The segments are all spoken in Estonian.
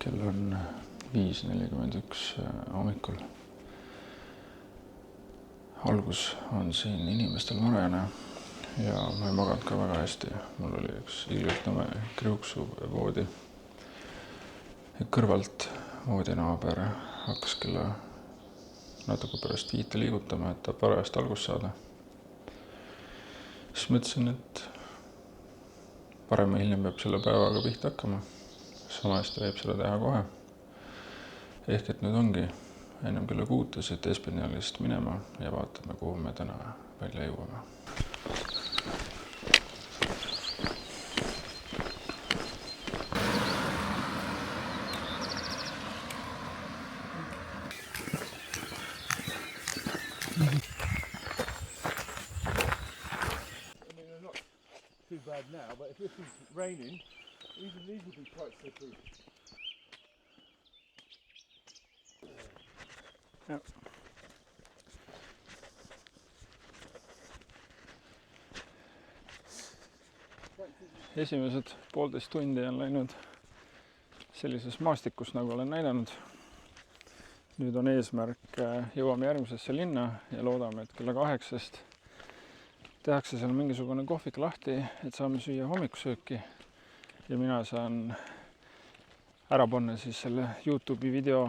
kell on 5:41 hommikul. Algus on siin inimestel varajane ja ma ei maganud ka väga hästi. Mul oli üks ilgelt kriuksu voodi. Kõrvalt voodinaaber hakkas kella natuke pärast 5 liigutama, et ta parajast algust saada. Siis mõtlesin, et parem või hiljem peab selle päevaga pihta hakkama. Sama hästi võib seda teha kohe. Ehk et nüüd ongi ennem kella 6 siit Espinjalist minema ja vaatame, kuhu me täna välja jõuame. Too bad now, but if this is raining, even these will be quite slippery. Yep. Esimesed 1,5 tundi on läinud sellises maastikus, nagu olen näidanud. Nüüd on eesmärk, jõuame järgmisesse linna ja loodame, et kella 8 tehakse seal mingisugune kohvik lahti, et saame süüa hommikusööki ja mina saan ära panna siis selle YouTube'i video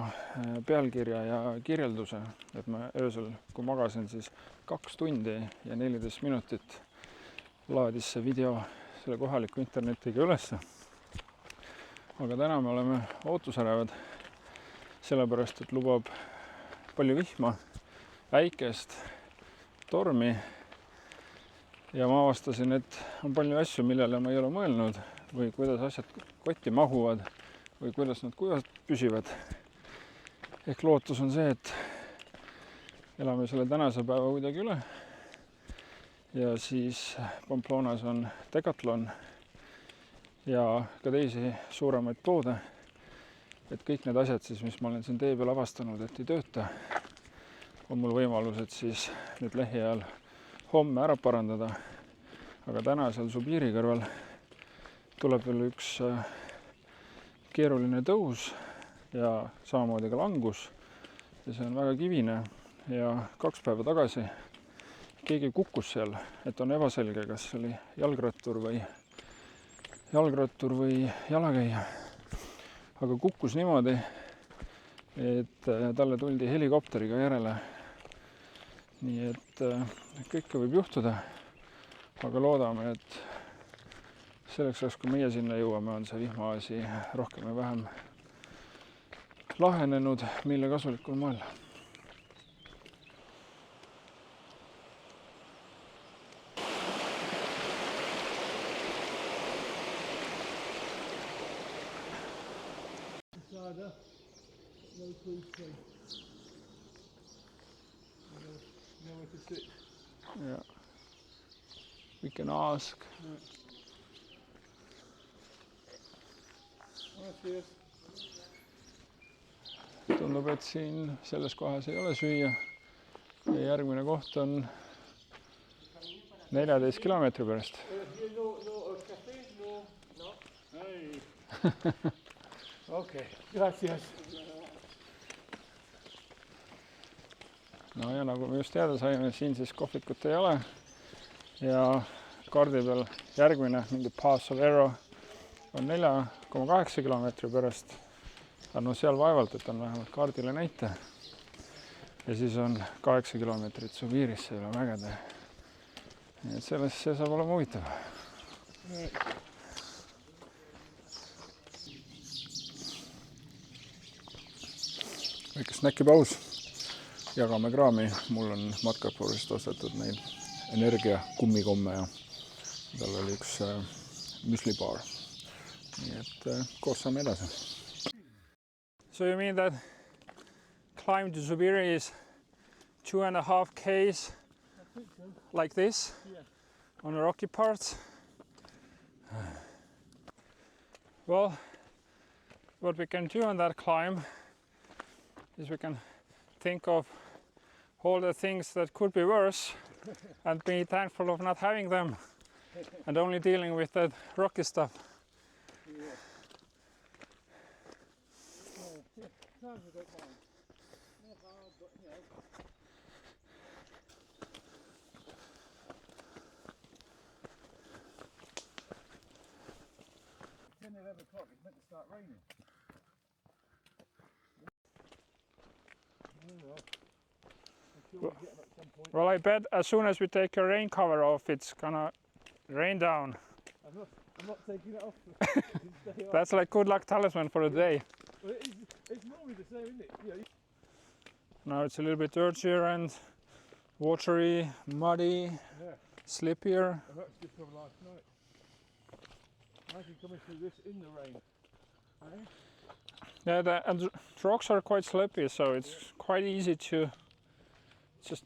pealkirja ja kirjelduse, et ma öösel, kui magasin, siis 2 tundi ja 14 minutit laadis see video selle kohaliku internetiga ülesse. Aga täna me oleme ootusärevad, sellepärast, et lubab palju vihma, väikest, tormi. Ja ma avastasin, et on palju asju, millele ma ei ole mõelnud või kuidas asjad kotti mahuvad või kuidas nad kuivas püsivad. Ehk lootus on see, et elame selle tänase päeva kuidagi üle. Ja siis Pamplonas on Decathlon ja ka teisi suuremaid poode. Et kõik need asjad, siis, mis ma olen siin tee peal avastanud, et ei tööta, on mul võimalused siis nüüd lähiajal homme ära parandada, aga täna seal Zubiri kõrval tuleb veel üks keeruline tõus ja samamoodi ka langus ja see on väga kivine ja 2 päeva tagasi keegi kukkus seal, et on ebaselge, kas oli jalgrattur või jalakäija, aga kukkus niimoodi, et talle tuldi helikopteriga järele. Nii et kõike võib juhtuda, aga loodame, et selleks ajaks, kui meie sinna jõuame, on see vihmaasi rohkem ja vähem lahenenud meile kasulikul moel. Yeah. We can ask. Tundub, et siin selles kohas ei ole süüa ja järgmine koht on 14 kilomeetri pärast. Okay, gracias. No ja nagu me just teada saime, siin siis kohvikut ei ole ja kaardi peal järgmine mingi Pass of Arrow on 4,8 kilomeetri pärast. Aga no seal vaevalt, et on vähemalt kaardile näite. Ja siis on 8 kilomeetrit Zubirisse üle mägede. Nii et see saab olema huvitav. Väike snäkipaus. Jagame kraami. Mul on Matkaforist ostetud neid energia kummikomme ja tal oli üks müslibaar. Nii et koos saame edasi. So you mean that climb to Zubiri is 2.5 km like this? Yeah. On the rocky parts? Well, what we can do on that climb is we can think of all the things that could be worse and be thankful of not having them and only dealing with that rocky stuff. Yeah. Sometimes I don't mind. Not hard, but you know. 10, 11 o'clock, it's meant to start raining. Oh well. I'm sure we'll get them at some point. Well, I bet as soon as we take a rain cover off, it's gonna rain down. I'm not taking it off. Stay on. That's like good luck talisman for the day. Well, it's normally the same, isn't it? You know, Now it's a little bit dirtier and watery, muddy, yeah. slippier. And that's just from last night. Imagine coming through this in the rain. Eh? Yeah, and the rocks are quite slippy, so it's quite easy to just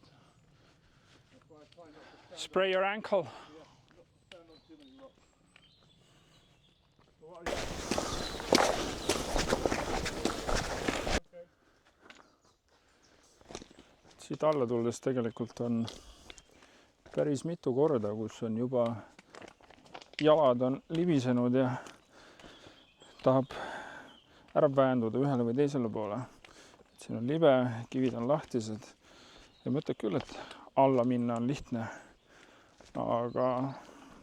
That's why I try not to stand spray your ankle. on, not stand on too many rocks. But what I okay. Siit alla tulles tegelikult on päris mitu korda, kus on juba jalad on libisenud ja tahab ära väänduda ühele või teisele poole. Siin on libe, kivid on lahtised ja mõtled küll, et alla minna on lihtne, aga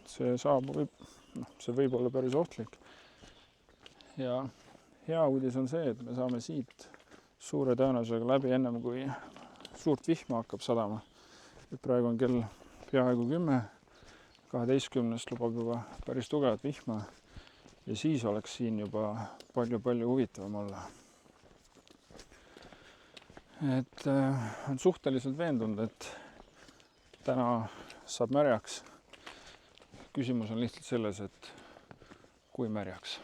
see võib olla päris ohtlik. Ja hea uudis on see, et me saame siit suure tõenäosusega läbi ennem, kui suurt vihma hakkab sadama. Et praegu on kell peaaegu 10, 12 lubab juba päris tugevat vihma ja siis oleks siin juba palju huvitavam olla. Et on suhteliselt veendunud, et täna saab märjaks. Küsimus on lihtsalt selles, et kui märjaks.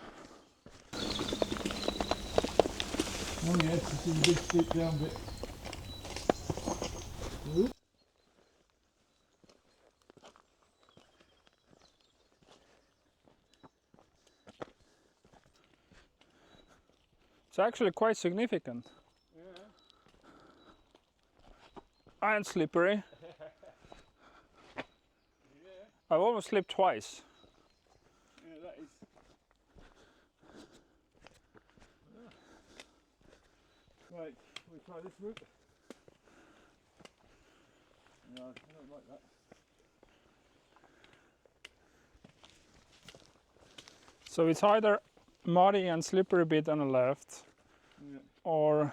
Oh yes, it's in this deep down bit. It's actually quite significant. Yeah. And slippery. Yeah. I've almost slipped twice. Yeah, that is. Right, we'll try this route. No, I don't like that. So it's either muddy and slippery bit on the left, Yeah. or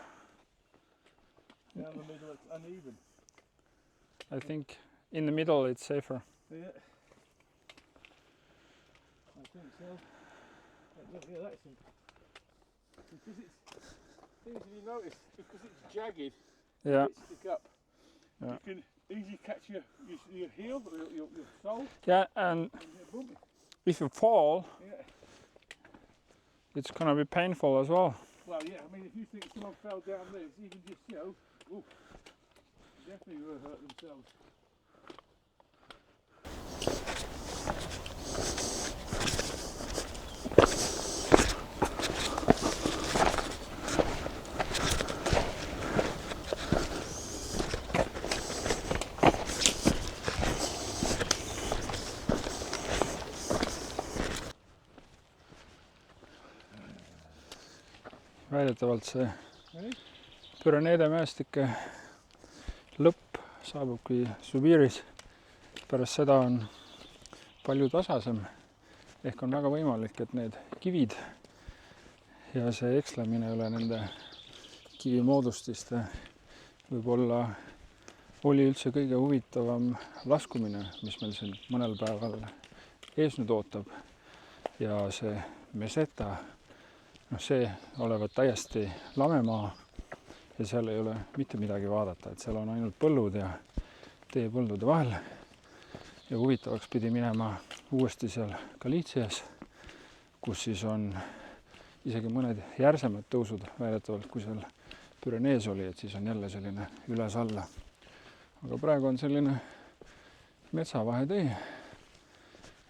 Down the middle, it's uneven. I think in the middle it's safer. Yeah. I think so. Yeah, that's it. Because it's, things if you notice, because it's jagged, Yeah, it stick up. Yeah. You can easily catch your heel, or your sole, yeah, and and boom. if you fall, Yeah. it's gonna be painful as well. Well, yeah. I mean, if you think someone fell down this, even just ooh, definitely will hurt themselves. Väidetavalt see Ready? Püreneede mäestike lõpp saabubki Sibiris. Pärast seda on palju tasasem. Ehk on väga võimalik, et need kivid ja see ekslemine üle nende kivimoodustiste võib-olla oli üldse kõige huvitavam laskumine, mis meil siin mõnel päeval ees nüüd ootab. Ja see meseta, see olevat täiesti lamemaa ja seal ei ole mitte midagi vaadata, et seal on ainult põllud ja tee põldude vahel. Ja huvitavaks pidi minema uuesti seal Galiitsias, kus siis on isegi mõned järsemad tõusud väidetavalt, kui seal Pürenees oli, et siis on jälle selline üles-alla. Aga praegu on selline metsavahetee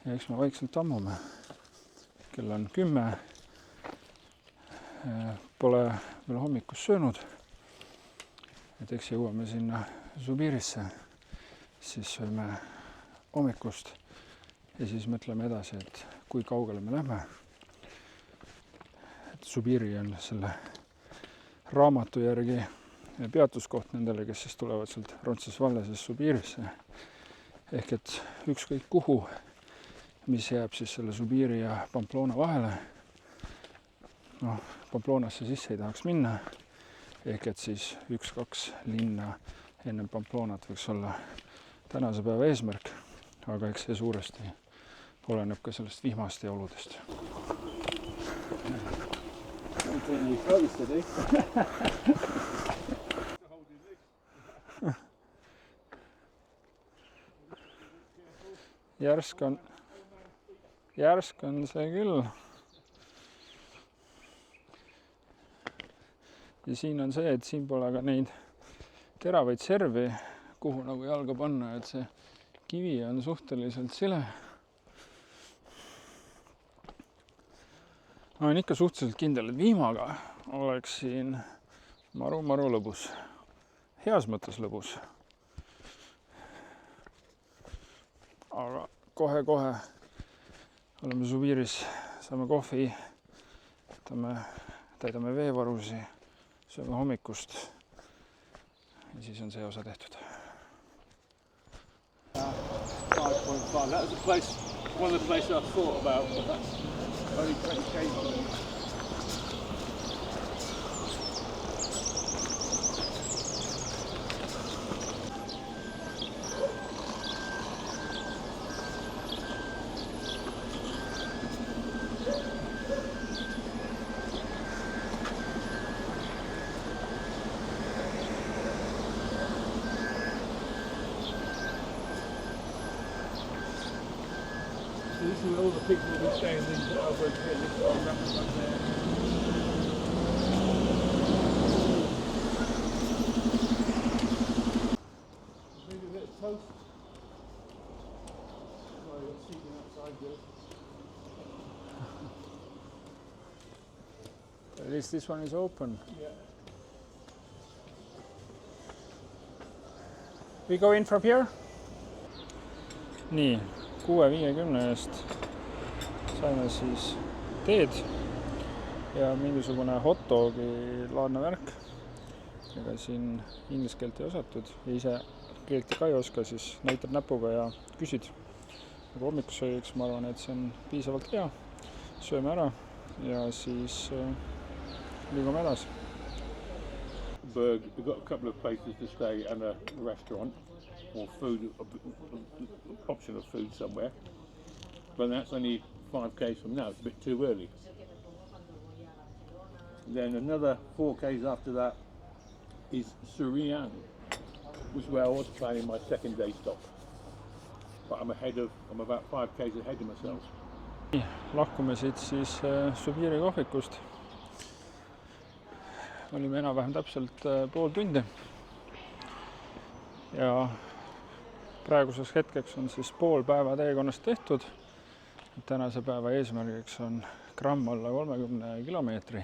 ja eks me vaikselt ammume. Kell on 10. Pole veel hommikus söönud, et eks jõuame sinna Sibirisse, siis sööme hommikust ja siis mõtleme edasi, et kui kaugele me lähme. Et Sibiri on selle raamatu järgi peatuskoht nendele, kes siis tulevad sealt Roncesvalesest Subirisse. Ehk et ükskõik kuhu, mis jääb siis selle Subiri ja Pamplona vahele. Noh, Pamplonasse sisse ei tahaks minna. Ehk et siis 1-2 linna enne Pamplonat võiks olla tänase päeva eesmärk. Aga eks see suuresti oleneb ka sellest vihmast ja oludest. Järsk on see küll. Ja siin on see, et siin pole ka neid teravaid servi, kuhu nagu jalga panna, et see kivi on suhteliselt sile. Ma olen ikka suhteliselt kindel, et vihmaga oleks siin maru lõbus. Heas mõttes lõbus. Aga kohe oleme Subiris, saame kohvi, täidame veevarusi, sööme hommikust ja siis on see osa tehtud. 5.5. That was a place, one of the places I thought about, but that's only 20 km. This is where all the people will be staying in over here, this sort of rapids up there. Maybe a bit of toast. Oh, you're seating outside there. At least this one is open. Yeah. We go in from here? Nii, 6.50 eest saime siis teed ja mingisugune hot dogi laadne värk. Ega siin inglise keelt ei osatud ja ise keelt ka ei oska, siis näitab näpuga ja küsid. Aga hommikusöögiks ma arvan, et see on piisavalt hea. Sööme ära ja siis liigume edasi. Berg, we've got a couple of places to stay and a restaurant or food, option of food somewhere. But that's only 5 k's from now, it's a bit too early. Then another 4 k's after that is Surian, which is where I was planning my second day stop. But I'm about 5 k's ahead of myself. Lahkume siit siis Subiri kohvikust. Olime enam-vähem täpselt pool tundi ja praeguseks hetkeks on siis pool päeva teekonnast tehtud. Tänase päeva eesmärgiks on gramm alla 30 kilomeetri.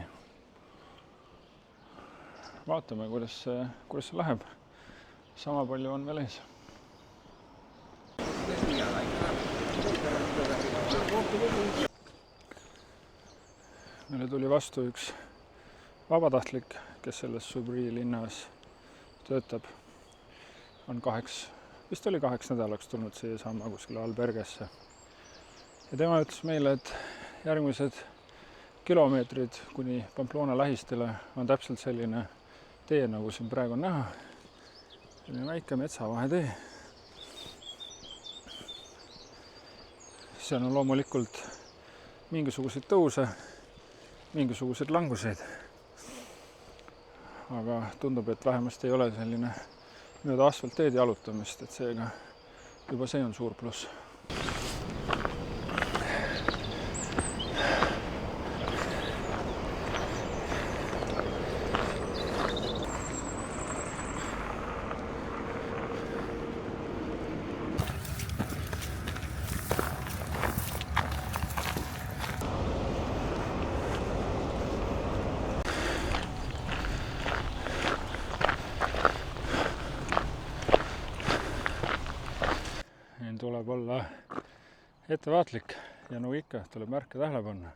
Vaatame, kuidas see läheb. Sama palju on veel ees. Meile tuli vastu üks vabatahtlik, kes selles Subiri linnas töötab. Vist oli 8 nädalaks tulnud siia sama kuskile Albergesse. Ja tema ütles meile, et järgmised kilomeetrid kuni Pamplona lähistele on täpselt selline tee, nagu siin praegu on näha. Selline väike metsavahetee. Seal on loomulikult mingisuguseid tõuse, mingisuguseid languseid. Aga tundub, et vähemasti ei ole selline mööda asfaltteed jalutamist, et seega juba see on suur pluss. Tuleb olla ettevaatlik ja nagu ikka tuleb märke tähele panna.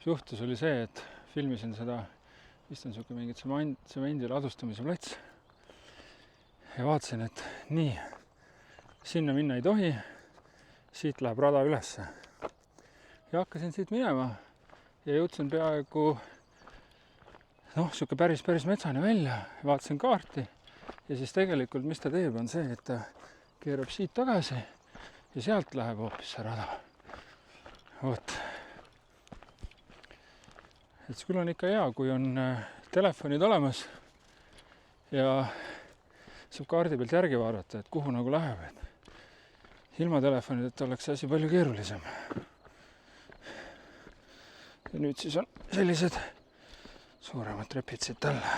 Juhtus oli see, et filmisin seda vist on siuke mingi tsemendi ladustamise plats. Ja vaatasin, et nii, sinna minna ei tohi, siit läheb rada ülesse. Ja hakkasin siit minema ja jõudsin peaaegu siuke päris metsani välja. Vaatasin kaarti ja siis tegelikult mis ta teeb on see, et ta keerab siit tagasi ja sealt läheb hoopis see rada. Vot. Et see küll on ikka hea, kui on telefonid olemas ja saab kaardi pealt järgi vaadata, et kuhu nagu läheb. Et ilma telefonideta oleks asi palju keerulisem. Ja nüüd siis on sellised suuremad trepid siit alla.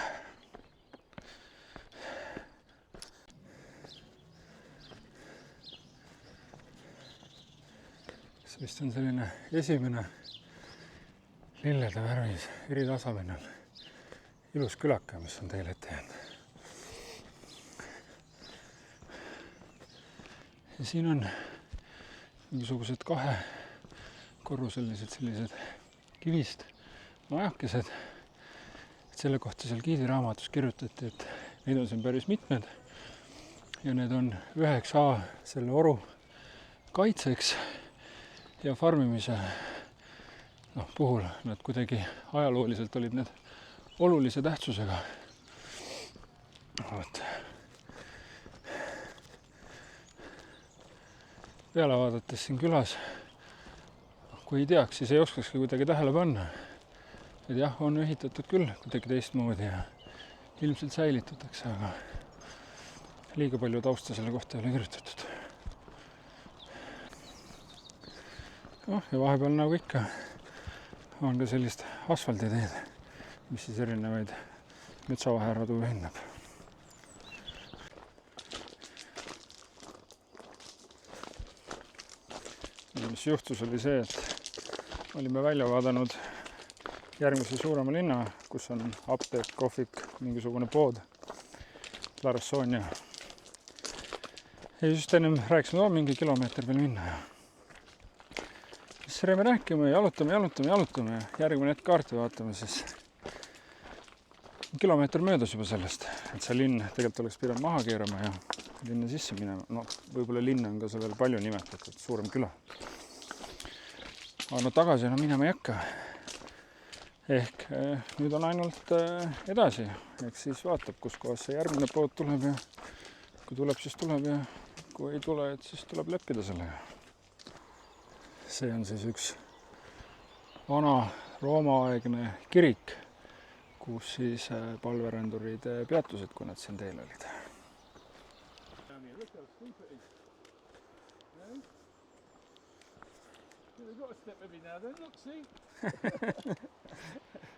See vist on selline esimene lillede värvis eri tasapinnal ilus külaka, mis on teile ette jäänud. Ja siin on mingisugused 2-korruselised sellised kivist majakesed. Et selle kohta seal giidiraamatus kirjutati, et neid on siin päris mitmed ja need on 9A selle oru kaitseks ja farmimise puhul nad kuidagi ajalooliselt olid need olulise tähtsusega. Vot. Peale vaadates siin külas, kui ei teaks, siis ei oskakski kuidagi tähele panna. Et jah, on ehitatud küll kuidagi teistmoodi ja ilmselt säilitatakse, aga liiga palju tausta selle kohta ei ole kirjutatud. Ja vahepeal nagu ikka on ka sellist asfalditeed, mis siis erinevaid metsavaheradu ühendab. Mis juhtus oli see, et olime välja vaadanud järgmise suurema linna, kus on apteek, kohvik, mingisugune pood, La Rassonia. Ja just ennem rääkisime, mingi kilomeeter veel minna. Siis räägime rääkima ja jalutame. Järgmine hetk kaarti vaatame, siis kilomeeter möödas juba sellest, et see linn tegelikult oleks pidanud maha keerama ja linna sisse minema. Võib-olla linn on ka sellel palju nimetatud, suurem küla. Aga tagasi minema ei hakka. Ehk nüüd on ainult edasi. Ehk siis vaatab, kus kohas see järgmine pood tuleb ja kui tuleb, siis tuleb ja kui ei tule, et siis tuleb leppida sellega. See on siis üks vana Rooma-aegne kirik, kus siis palverändurid peatusid, kui nad siin teel olid.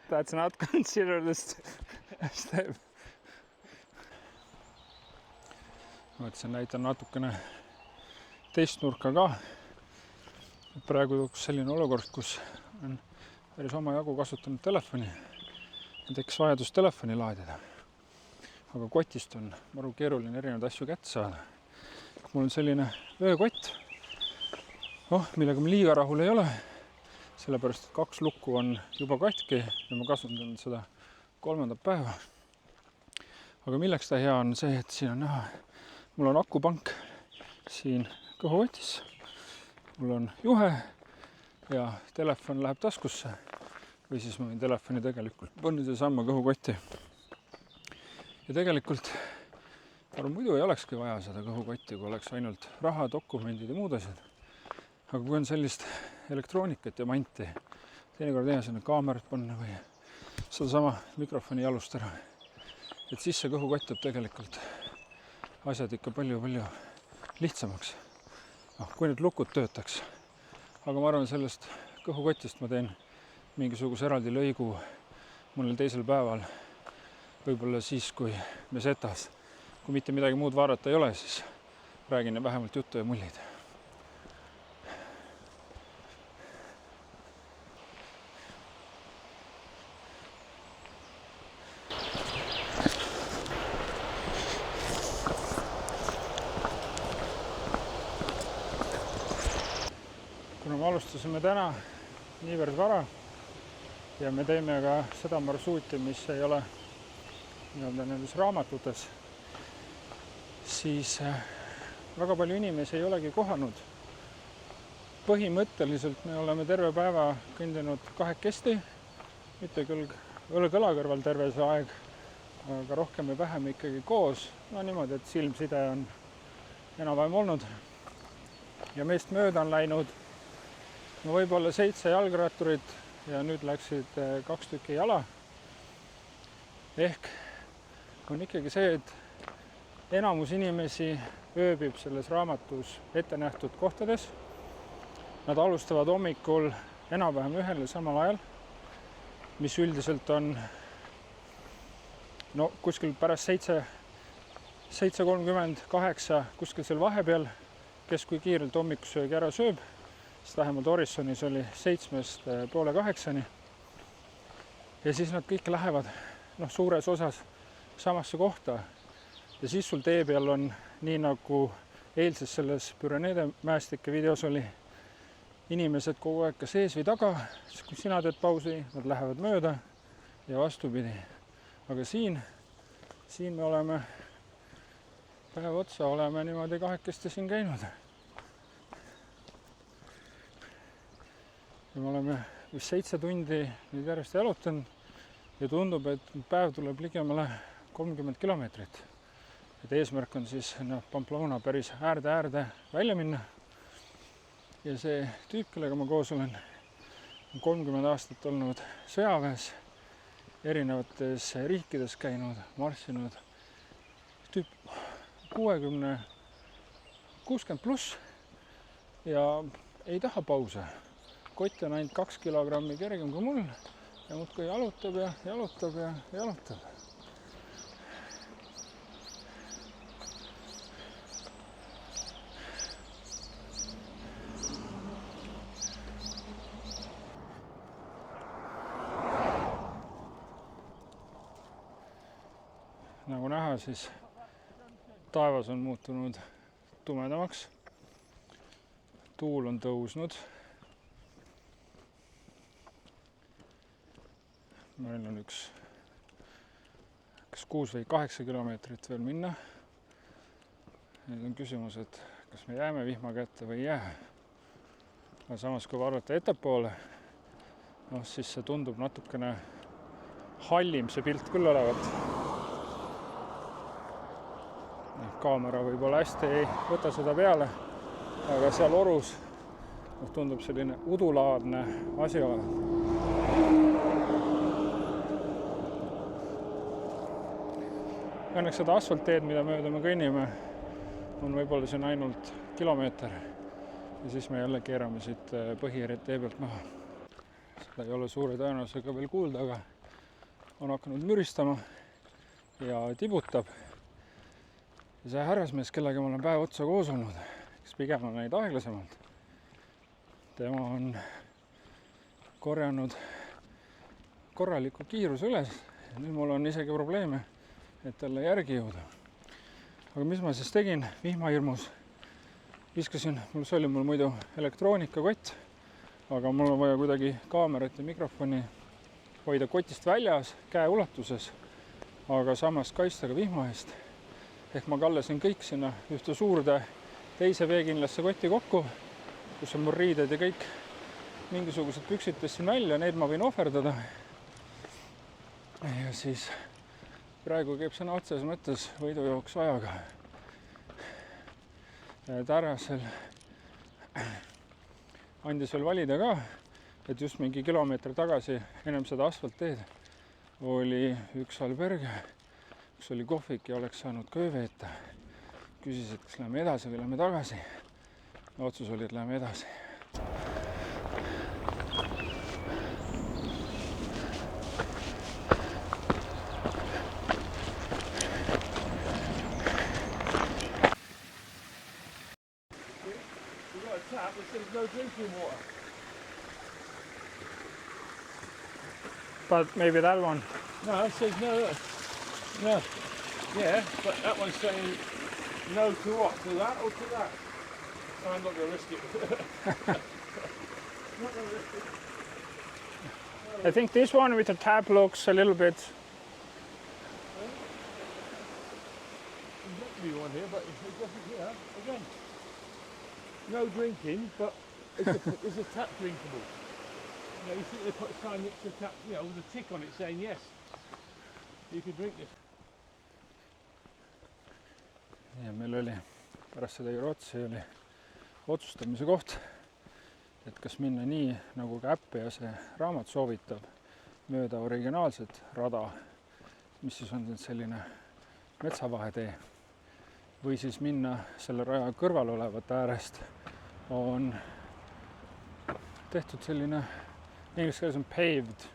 That's not considered a step. Mõtlesin, näitan natukene teist nurka ka. Praegu selline olukord, kus on päris omajagu kasutanud telefoni. Tekkis vajadus telefoni laadida. Aga kotist on maru keeruline erinevaid asju kätte saada. Mul on selline öökott, millega ma liiga rahul ei ole. Sellepärast, et 2 lukku on juba katki ja ma kasutan seda 3. päeva. Aga milleks ta hea on see, et siin on näha, mul on akupank siin kõhukotis. Mul on juhe ja telefon läheb taskusse või siis ma võin telefoni tegelikult panna samma kõhukotti. Ja tegelikult muidu ei olekski vaja seda kõhukotti, kui oleks ainult raha, dokumendid ja muud asjad. Aga kui on sellist elektroonikat ja manti, teinekord hea sinna kaamerat panna või sedasama mikrofoni jalust ära, et siis see kõhukott teeb tegelikult asjad ikka palju lihtsamaks. Kui need lukud töötaks. Aga ma arvan, sellest kõhukotist ma teen mingisuguse eraldi lõigu mõnel teisel päeval. Võib-olla siis, kui me setas, kui mitte midagi muud vaadata ei ole, siis räägin vähemalt juttu ja mullid. Kuna me alustasime täna niivõrd vara, ja me teeme ka seda marsruuti, mis ei ole nii-öelda nendes raamatutes, siis väga palju inimesi ei olegi kohanud. Põhimõtteliselt me oleme terve päeva kõndinud kahekesti, mitte küll õla-kõla kõrval terve see aeg, aga rohkem või vähem ikkagi koos. No niimoodi, et silmside on enam-vähem olnud. Ja meist mööda on läinud võib-olla 7 jalgratturit ja nüüd läksid 2 tükki jala. Ehk on ikkagi see, et enamus inimesi ööbib selles raamatus ette nähtud kohtades. Nad alustavad hommikul enam-vähem ühel ja samal ajal, mis üldiselt on kuskil pärast 7:38 kuskil seal vahepeal, kes kui kiirelt hommikusöögi ära sööb, sest vähemalt Orisonis oli 7-st poole 8-ni. Ja siis nad kõik lähevad suures osas samasse kohta. Ja siis sul tee peal on, nii nagu eilses selles Püreneede mäestike videos oli, inimesed kogu aeg kas ees või taga, siis kui sina teed pausi, nad lähevad mööda ja vastupidi. Aga siin me oleme päev otsa, oleme niimoodi kahekesti siin käinud. Ja me oleme vist 7 tundi nüüd järjest jalutanud ja tundub, et päev tuleb ligemale 30 kilomeetrit. Et eesmärk on siis Pamplona päris äärde välja minna. Ja see tüüp, kellega ma koos olen, on 30 aastat olnud sõjaväes, erinevates riikides käinud, marssinud. Tüüp 60 pluss ja ei taha pause. Kott on ainult 2 kilogrammi kergem kui mul ja muudkui jalutab ja jalutab ja jalutab. Nagu näha, siis taevas on muutunud tumedamaks. Tuul on tõusnud. Meil on üks 6 või 8 kilomeetrit veel minna. Nüüd on küsimus, et kas me jääme vihma kätte või ei jää. Aga samas, kui vaadata ettepoole, siis see tundub natukene hallim see pilt küll olevat. Kaamera võib-olla hästi ei võta seda peale, aga seal orus tundub selline udulaadne asi olevat. Õnneks seda asfaltteed, mida mööda me kõnnime, on võib-olla siin ainult kilomeeter ja siis me jälle keerame siit põhitee pealt maha. Seda ei ole suure tõenäosusega veel kuulda, aga on hakanud müristama ja tibutab. Ja see härrasmees, kellega ma olen päev otsa koos olnud, kes pigem on neid aeglasemalt, tema on korjanud korraliku kiiruse üles ja nüüd mul on isegi probleeme, et talle järgi jõuda. Aga mis ma siis tegin vihmahirmus? Viskasin, see oli mul muidu elektroonikakott, aga mul on vaja kuidagi kaamerat ja mikrofoni hoida kotist väljas, käe ulatuses, aga samas kaitsta ka vihma eest. Ehk ma kallasin kõik sinna ühte suurde teise veekindlasse kotti kokku, kus on mul riided ja kõik mingisugused püksid tõstsin välja, neid ma võin ohverdada. Ja siis praegu käib sõna otses mõttes võidujooks ajaga. Tärasel andis veel valida ka, et just mingi kilomeeter tagasi ennem seda asfaltteed oli üks alberge, kus oli kohvik ja oleks saanud ka öö veeta. Küsis, et kas läheme edasi või läheme tagasi. Otsus oli, et läheme edasi. There's no drinking water. But maybe that one. No, it says no. No. Yeah, but that one's saying no to what? To that or to that? I'm not going to risk it. Not going to risk it. I think this one with the tap looks a little bit. Exactly one here, but it doesn't, again, no drinking, but it's a tap drinkable. You see they put a sign next to the tap, with a tick on it saying yes, you can drink this. Ja meil oli pärast seda Jurotsi oli otsustamise koht, et kas minna nii, nagu ka äpp ja see raamat soovitab, mööda originaalset rada, mis siis on selline metsavahetee, või siis minna selle raja kõrval olevate äärest on tehtud selline, inglise keeles on paved.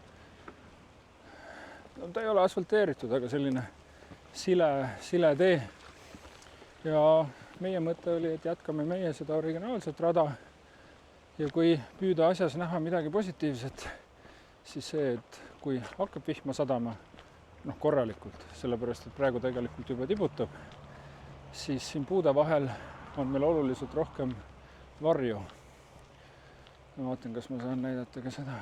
No, ta ei ole asfalteeritud, aga selline sile tee. Ja meie mõte oli, et jätkame meie seda originaalset rada ja kui püüda asjas näha midagi positiivset, siis see, et kui hakkab vihma sadama, korralikult, sellepärast, et praegu tegelikult juba tibutab, siis siin puude vahel on meil oluliselt rohkem varju. Ma vaatan, kas ma saan näidata ka seda,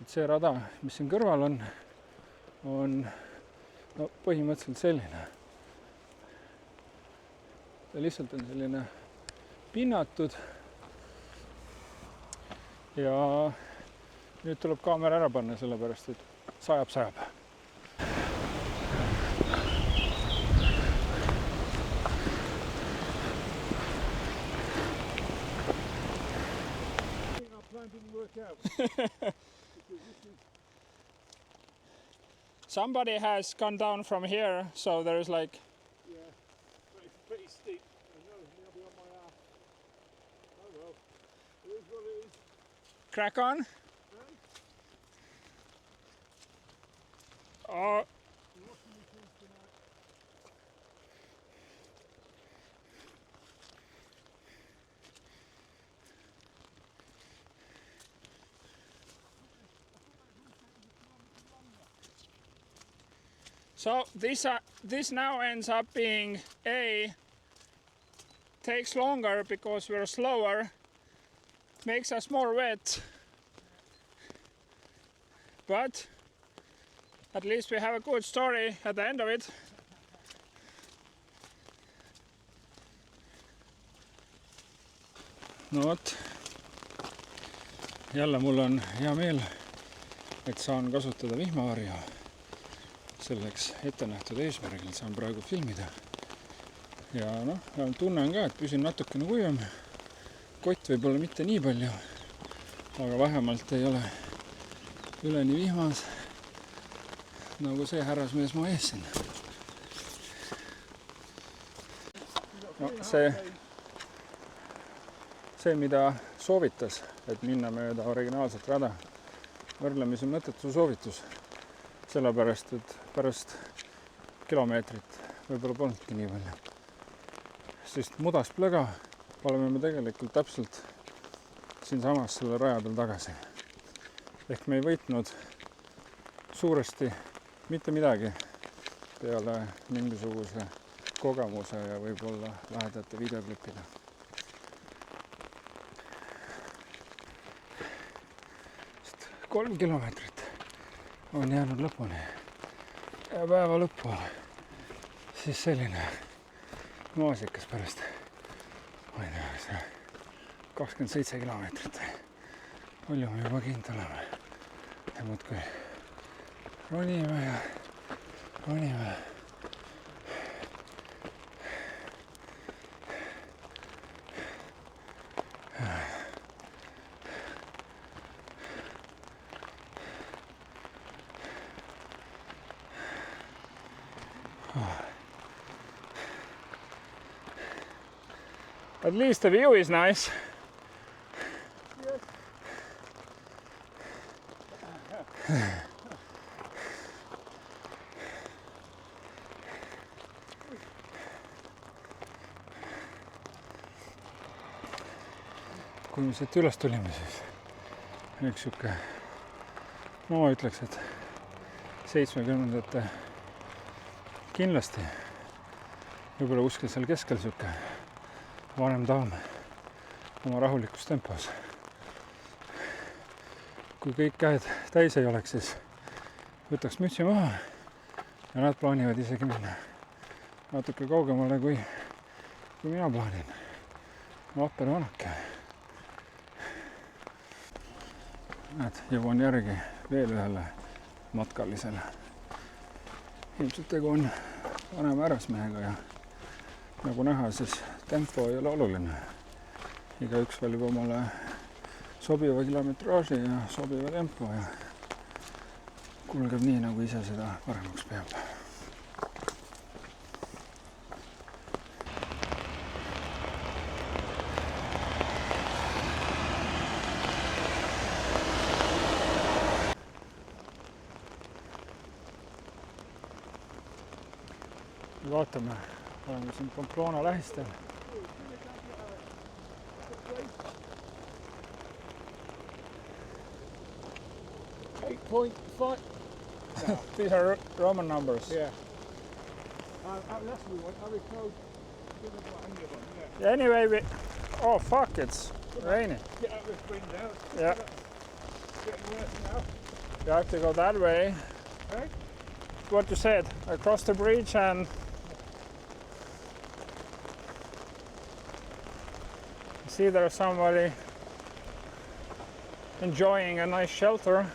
et see rada, mis siin kõrval on põhimõtteliselt selline. Ta lihtsalt on selline pinnatud ja nüüd tuleb kaamera ära panna, sellepärast, et sajab. Somebody has gone down from here, so there's like... Yeah, but it's pretty steep. I know, I'll be on my ass. Oh well, it is what it is. Crack on? Oh. So this now ends up being takes longer because we're slower, makes us more wet, but at least we have a good story at the end of it. No vot, jälle mul on hea meel, et saan kasutada vihmavarju. Selleks ette nähtud eesmärgil saan praegu filmida. Ja tunnen ka, et püsin natukene kuivam. Kott võib-olla mitte nii palju, aga vähemalt ei ole üleni vihmas, nagu see härrasmees mu ees siin. No, see, mida soovitas, et minna mööda originaalset rada, võrdlemisi mõttetu soovitus. Sellepärast, et pärast kilomeetrit võib-olla polnudki nii palju. Sest mudast plõga oleme me tegelikult täpselt siinsamas selle raja peal tagasi. Ehk me ei võitnud suuresti mitte midagi peale mingisuguse kogemuse ja võib-olla lahedate videoklippida. 3 kilomeetrit on jäänud lõpuni ja päeva lõppu siis selline maasikas pärast, ma ei tea, 27 kilomeetrit. Palju me juba kind oleme ja muudkui ronime ja ronime. At least the view is nice. Kui me siit üles tulime, siis üks siuke, ma ütleks, et 70-ndate kindlasti võib-olla kuskil seal keskel siuke vanem daam oma rahulikus tempos kui kõik käed täis ei oleks, siis võtaks mütsi maha ja nad plaanivad isegi minna natuke kaugemale kui mina plaanin. Vapper vanake. Näed, jõuan järgi veel ühele matkalisele. Ilmselt tegu on vanema härrasmehega ja nagu näha, siis tempo ei ole oluline. Igaüks valib omale sobiva kilometraaži ja sobiva tempo ja kulgeb nii, nagu ise seda paremaks peab. Vaatame, oleme siin Pamplona lähistel. $8.5. These are Roman numbers. Yeah. That's the one. I recall. Yeah, anyway, oh fuck, it's raining. Get out this wind now. Yeah, It's getting worse now. you have to go that way. Hey? What you said, across the bridge and see there's somebody enjoying a nice shelter.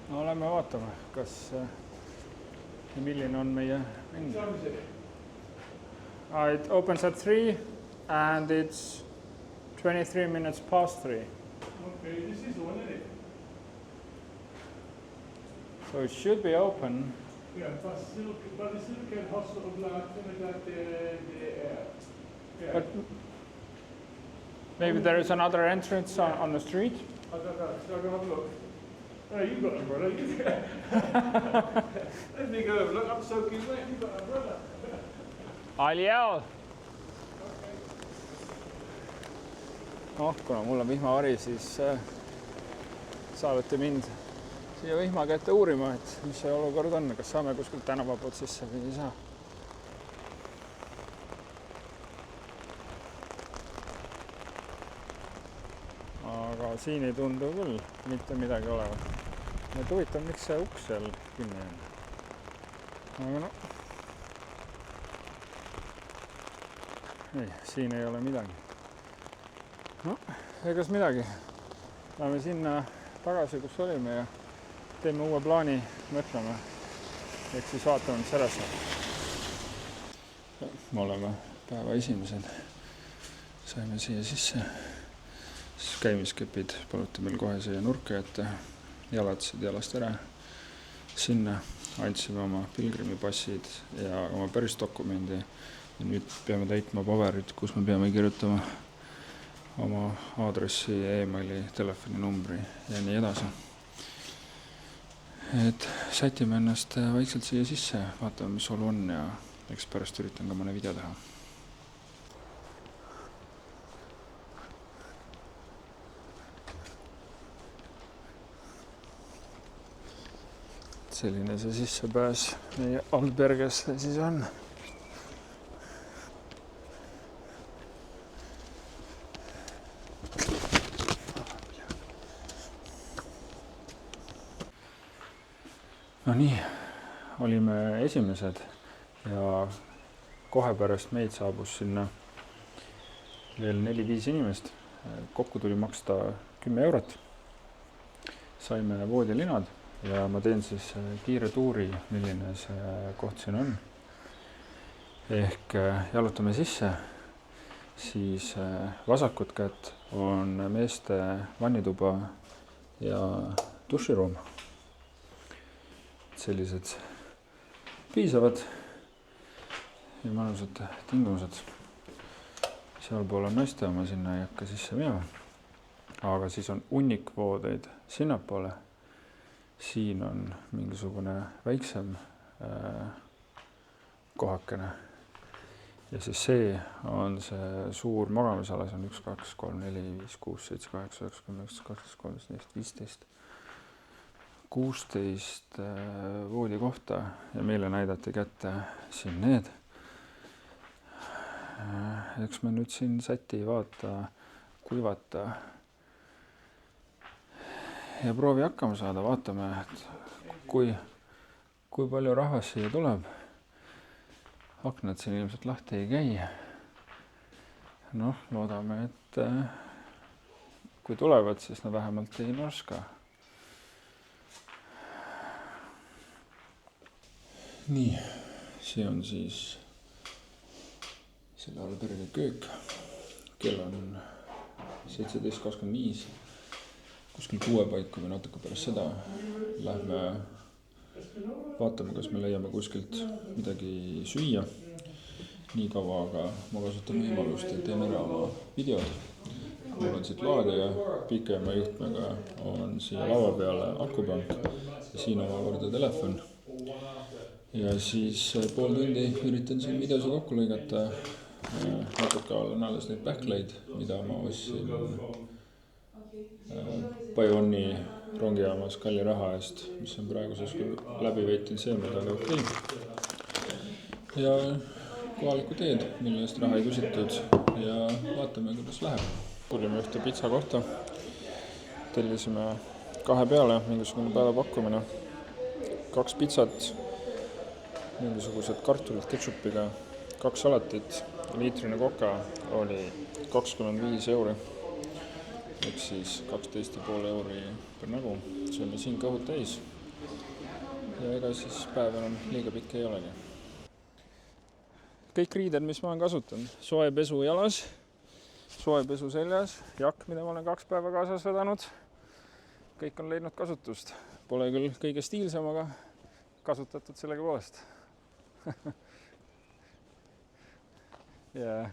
No lähme vaatame, kas ja milline on meie hind. It opens at 3 and it's 23 minutes past 3. Okay, this is the one, isn't it? So it should be open. Yeah, but the Silicon Hospital block, yeah. But maybe there is another entrance on the street. I don't know, so I'll have a look. Oh, you've got an umbrella. Let me go have a look. I'm soaking wet. You've got an umbrella. I'll yell. Kuna mul on vihmavari, siis saadeti mind siia vihma kätte uurima, et mis see olukord on, kas saame kuskilt tänava poolt sisse või ei saa. Aga siin ei tundu küll mitte midagi olevat. Et huvitav, miks see uks seal kinni on. Aga no. Ei, siin ei ole midagi. No, egas midagi. Läheme sinna tagasi, kus olime ja teeme uue plaani, mõtleme. Ehk siis vaatame, mis ära saab. Me oleme päeva esimesed. Saime siia sisse. Siis käimiskepid paluti meil kohe siia nurka jätta. Jalatsid jalast ära. Sinna andsime oma pilgrimipassid ja oma pärisdokumendi. Ja nüüd peame täitma paberit, kus me peame kirjutama oma aadressi, e-maili, telefoninumbri ja nii edasi. Et sätime ennast vaikselt siia sisse, vaatame, mis olu on ja eks pärast üritan ka mõne video teha. Selline see sissepääs meie Albergesse siis on. No nii, olime esimesed ja kohe pärast meid saabus sinna veel 4-5 inimest. Kokku tuli maksta 10 eurot. Saime voodilinad ja ma teen siis kiire tuuri, milline see koht siin on. Ehk jalutame sisse, siis vasakut kätt on meeste vannituba ja duširuum. Sellised piisavad ja mõnusad tingimused. Sealpool on naiste oma, sinna ei hakka sisse minema. Aga siis on hunnik voodeid sinnapoole. Siin on mingisugune väiksem kohakene. Ja siis see on see suur magamisala, see on 1, 2, 3, 4, 5, 6, 7, 8, 9, 10, 11, 12, 13, 14, 15, 16 voodikohta ja meile näidati kätte siin need. Eks me nüüd siin säti vaata, kuivata ja proovi hakkama saada. Vaatame, et kui palju rahvas siia tuleb. Aknad siin ilmselt lahti ei käi. Noh, loodame, et kui tulevad, siis nad vähemalt ei norska. Nii, see on siis selle allperede köök. Kell on 17.25, kuskil 6 paiku või natuke pärast seda. Lähme vaatame, kas me leiame kuskilt midagi süüa. Nii kaua, aga ma kasutan võimalust ja teen ära oma videod. Mul on siit laadija, pikema juhtmega on siia laua peale akupank ja siin omakorda telefon. Ja siis pool tundi üritan siin videosi kokku lõigata. Natuke on alles neid pähkleid, mida ma ostsin Bayonni rongijaamas kalli raha eest, mis on praeguses läbi veitin seemned, aga okei. Ja kohaliku teed, mille eest raha ei küsitud ja vaatame, kuidas läheb. Tulime ühte pitsa kohta, tellisime 2 peale, mingisugune päevapakkumine, 2 pitsat, mingisugused kartulid ketšupiga, 2 salatit, liitrine koka oli 25 euri, ehk siis 12,5 euri per nägu. Sööme siin kõhud täis ja ega siis päev enam liiga pikk ei olegi. Kõik riided, mis ma olen kasutanud, soe pesu jalas, soe pesu seljas, jakk, mida ma olen 2 päeva kaasas vedanud, kõik on leidnud kasutust. Pole küll kõige stiilsam, aga kasutatud sellega poolest. Yeah.